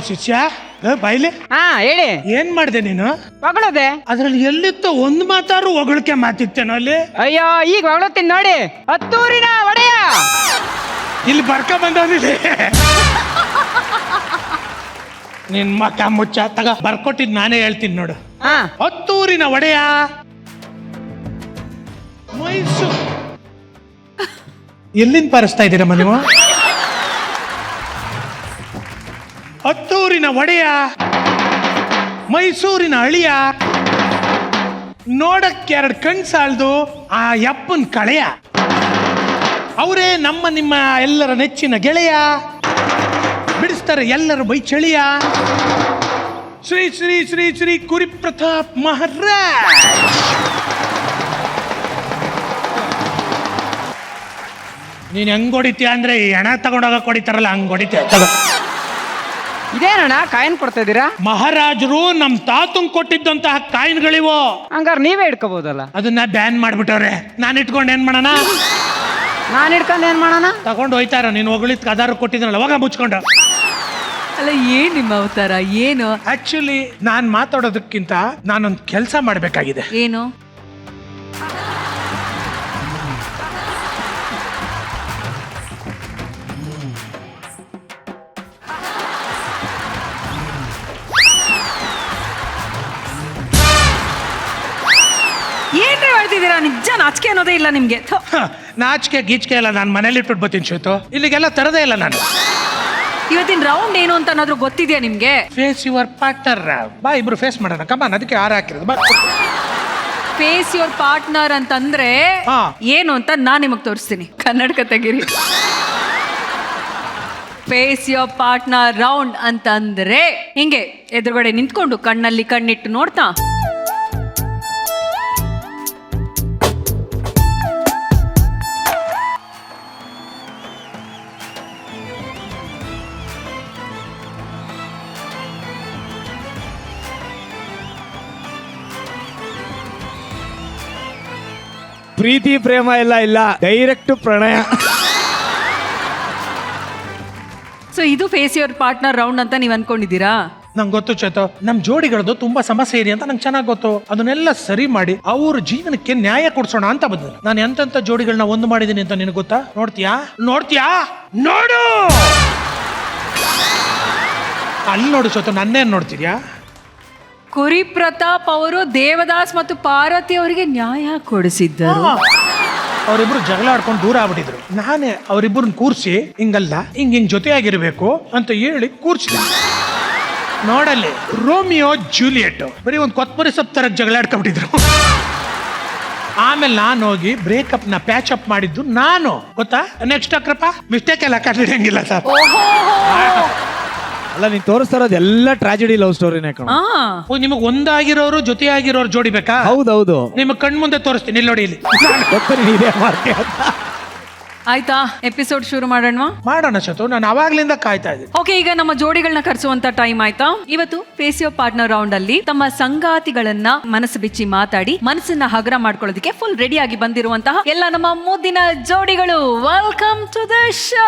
ಶಿಷ್ಯ ಬಾಯ್ಲಿ ಹಾ ಹೇಳಿ. ಏನ್ ಮಾಡ್ದೆ ನೀನು? ಹೊಗಳದೆ. ಅದ್ರಲ್ಲಿ ಎಲ್ಲಿತ್ತು ಒಂದ್ ಮಾತಾರು ಹೊಗಳಿಕೆ ಮಾತಿತ್ತೇನೋ ಅಲ್ಲಿ? ಅಯ್ಯೋ ಈಗ ಹೊಗಳತ್ತೀನಿ ನೋಡಿ. ಹತ್ತೂರಿನ ಒಡೆಯ ಇಲ್ಲಿ ಬರ್ಕ ಬಂದಿದೆ. ನಿನ್ ಮಕ್ಕ ಮುಚ್ಚ ತಗ ಬರ್ಕೊಟ್ಟಿದ್ ನಾನೇ ಹೇಳ್ತೀನಿ ನೋಡು. ಹಾ ಹತ್ತೂರಿನ ಒಡೆಯ ಮೈಸೂರು. ಎಲ್ಲಿಂದ ಪಾರಿಸ್ತಾ ಇದ್ದೀರಮ್ಮ ನೀವು? ಹತ್ತೂರಿನ ಒಡೆಯ ಮೈಸೂರಿನ ಅಳಿಯ, ನೋಡಕ್ಕೆ ಎರಡು ಕಣ್ ಸಾಲ್ದು ಆ ಯಪ್ಪನ್ ಕಳೆಯ. ಅವರೇ ನಮ್ಮ ನಿಮ್ಮ ಎಲ್ಲರ ನೆಚ್ಚಿನ ಗೆಳೆಯ, ಬಿಡಿಸ್ತಾರೆ ಎಲ್ಲರ ಬೈ ಚಳಿಯ. ಶ್ರೀ ಶ್ರೀ ಶ್ರೀ ಶ್ರೀ ಕುರಿ ಪ್ರತಾಪ್ ಮಹಾರಾಜ್. ನೀನ್ ಹೆಂಗ್ ಹೊಡಿತೀಯ ಅಂದ್ರೆ ಈ ಹಣ ತಗೊಂಡೋಗ ಹೊಡಿತಾರಲ್ಲ ಹಂಗ್ ಹೊಡಿತೀಯ. ಇದೇನಣ್ಣ ಕಾಯಿನ್ ಕೊಡ್ತಾ ಇದೀರಾ? ಮಹಾರಾಜರು ನಮ್ ತಾತಂಗ್ ಕೊಟ್ಟಿದ್ದಂತಹ ಕಾಯಿನ್ಗಳಿವು. ಹಂಗಾರ ನೀವೇ ಇಟ್ಕೋಬಹುದಲ್ಲ. ಅದನ್ನ ಬ್ಯಾನ್ ಮಾಡ್ಬಿಟ್ಟವ್ರೆ. ನಾನ್ ಇಟ್ಕೊಂಡು ಏನ್ ಮಾಡೋಣ? ನಾನ್ ಇಟ್ಕೊಂಡು ಏನ್ ಮಾಡೋಣ? ತಗೊಂಡು ಹೋಯ್ತಾರ. ನೀನ್ ಹೊಗಳಿದ್ ಆಧಾರ ಕೊಟ್ಟಿದ್ರಲ್ಲ ಅವಾಗ ಮುಚ್ಕೊಂಡು. ಅಲ್ಲ ಏನ್ ನಿಮ್ಮ ಅವತಾರ ಏನು? ಆಕ್ಚುಲಿ ನಾನ್ ಮಾತಾಡೋದಕ್ಕಿಂತ ನಾನೊಂದು ಕೆಲಸ ಮಾಡ್ಬೇಕಾಗಿದೆ. ಏನು? ಏನ್ರಿ ಹೇಳ್ತಿದ್ದೀರಾ? ನಿಜ ನಾಚಿಕೆ ಅನ್ನೋದೇ ಇಲ್ಲ ನಿಮ್ಗೆ. ನಾಚಿಕೆ ಗೀಚಿಕೆ ಎಲ್ಲ ನಾನು ಮನೇಲಿ ಇಟ್ಬಿಟ್ಟು ಬರ್ತೀನಿ ಶ್ವೇತು. ಇಲ್ಲಿಗೆಲ್ಲ ತರದೇ ಇಲ್ಲ ನಾನು. ಇವತ್ತಿನ ರೌಂಡ್ ಏನು ಅಂತ ಏನಾದ್ರು ಗೊತ್ತಿದ್ಯಾ ನಿಮ್ಗೆ? Face your partner. ಬಾ ಇಬ್ರು ಫೇಸ್ ಮಾಡೋಣ. ಕಮಾನ್, ಅದಕ್ಕೆ ಹಾರ ಹಾಕಿರೋದು. ಬಾ. ಫೇಸ್ ಯುವರ್ ಪಾರ್ಟ್ನರ್ ಅಂತಂದ್ರೆ ಹಾ. ಏನು ಅಂತ ನಾನ್ ನಿಮಗ್ ತೋರಿಸ್ತೀನಿ. ಕನ್ನಡಕ ತೆಗೀರಿ. ಫೇಸ್ ಯುವರ್ ಪಾರ್ಟ್ನರ್ ರೌಂಡ್ ಅಂತಂದ್ರೆ ಹಿಂಗೆ ಎದುರುಗಡೆ ನಿಂತ್ಕೊಂಡು ಕಣ್ಣಲ್ಲಿ ಕಣ್ಣಿಟ್ಟು ನೋಡ್ತಾ ಪ್ರೀತಿ ಪ್ರೇಮ ಇಲ್ಲ ಡೈರೆಕ್ಟ್ ಪ್ರಣಯ. ಸೊ ಇದು ಫೇಸ್ ಯುವರ್ ಪಾರ್ಟ್ನರ್ ರೌಂಡ್ ಅಂತ ನೀವ್ ಅನ್ಕೊಂಡಿದ್ದೀರಾ? ನಂಗೆ ಗೊತ್ತು ಚೇತು, ನಮ್ ಜೋಡಿಗಳದ್ದು ತುಂಬಾ ಸಮಸ್ಯೆ ಇದೆ ಅಂತ ನಂಗೆ ಚೆನ್ನಾಗಿ ಗೊತ್ತು. ಅದನ್ನೆಲ್ಲ ಸರಿ ಮಾಡಿ ಅವ್ರ ಜೀವನಕ್ಕೆ ನ್ಯಾಯ ಕೊಡ್ಸೋಣ ಅಂತ ಬಂದ. ನಾನು ಎಂತೆಂತ ಜೋಡಿಗಳನ್ನ ಒಂದು ಮಾಡಿದೀನಿ ಅಂತ ನಿನಗೆ ಗೊತ್ತಾ? ನೋಡ್ತೀಯಾ ನೋಡ್ತೀಯಾ? ನೋಡು ಅಲ್ಲಿ ನೋಡು ಚೇತು, ನನ್ನೇನ್ ನೋಡ್ತಿದ್ಯಾ? ಕುರಿ ಪ್ರತಾಪ್ ಅವರು ದೇವದಾಸ್ ಮತ್ತು ಪಾರ್ವತಿ ಅವರಿಗೆ ನ್ಯಾಯ ಕೊಡಿಸಿದ್ದರು. ಅವರಿಬ್ರು ಜಗಳ ಆಡ್ಕೊಂಡು ದೂರ ಆಗ್ಬಿಟ್ಟಿದ್ರು. ನಾನೇ ಅವರಿಬ್ಬರನ್ನ ಕೂರ್ಸಿ ಹಿಂಗಲ್ಲ ಹಿಂಗ್ ಜೊತೆಯಾಗಿರ್ಬೇಕು ಅಂತ ಹೇಳಿ ಕೂರ್ಸಿದೆ. ನೋಡಲ್ಲಿ ರೋಮಿಯೋ ಜೂಲಿಯಟ್ ಬರೀ ಒಂದು ಕೊತ್ಮರಿ ಸೊಪ್ಪು ತರ ಜಗಳ ಆಡ್ಕೊಂಡ್ಬಿಟ್ಟಿದ್ರು. ಆಮೇಲೆ ನಾನು ಹೋಗಿ ಬ್ರೇಕಪ್ ನ ಪ್ಯಾಚ್ ಅಪ್ ಮಾಡಿದ್ದು ನಾನು, ಗೊತ್ತಾ? ನೆಕ್ಸ್ಟ್ ಅಕ್ರಪ್ಪ ಮಿಸ್ಟೇಕ್ ಎಲ್ಲ ಕಂಡಿಡಂಗಿಲ್ಲ ಸರ್. ಅಲ್ಲ ನೀನ್ ತೋರಿಸ್ತಾ ಇರೋದು ಎಲ್ಲ ಟ್ರಾಜಿಡಿ ಲವ್ ಸ್ಟೋರಿನೇ ಕಣ. ನಿಮಗ್ ಒಂದಾಗಿರೋರು ಜೊತೆಯಾಗಿರೋರು ಜೋಡಿ ಬೇಕಾ? ಹೌದೌದು. ನಿಮ್ ಕಣ್ ಮುಂದೆ ತೋರಿಸ್ತೀನಿ, ಇಲ್ಲಿ ನೋಡಿ. ಇಲ್ಲಿ ಆಯ್ತಾ, ಎಪಿಸೋಡ್ ಶುರು ಮಾಡೋಣ ಶತು. ನಾನು ಅವಾಗ್ಲಿಂದ ಕಾಯ್ತಾ ಇದ್ದೀನಿ. ಓಕೆ, ಈಗ ನಮ್ಮ ಜೋಡಿಗಳನ್ನ ಕರೆಸುವಂತ ಟೈಮ್ ಆಯ್ತಾ? ಇವತ್ತು ಫೇಸ್ ಯುವರ್ ಪಾರ್ಟ್ನರ್ ರೌಂಡ್ ಅಲ್ಲಿ ತಮ್ಮ ಸಂಗಾತಿಗಳನ್ನ ಮನಸ್ಸು ಬಿಚ್ಚಿ ಮಾತಾಡಿ ಮನಸ್ಸನ್ನ ಹಗುರ ಮಾಡ್ಕೊಳ್ಳೋದಕ್ಕೆ ಫುಲ್ ರೆಡಿ ಆಗಿ ಬಂದಿರುವಂತಹ ಎಲ್ಲ ನಮ್ಮ ಮುದ್ದಿನ ಜೋಡಿಗಳು, welcome to the show.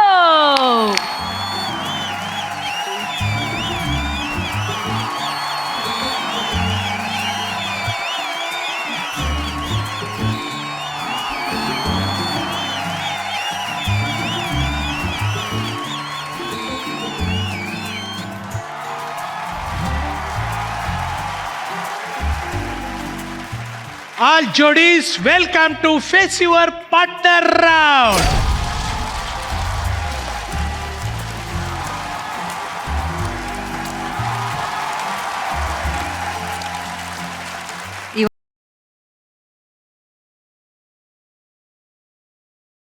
All jodis, welcome to Face Your Partner Round.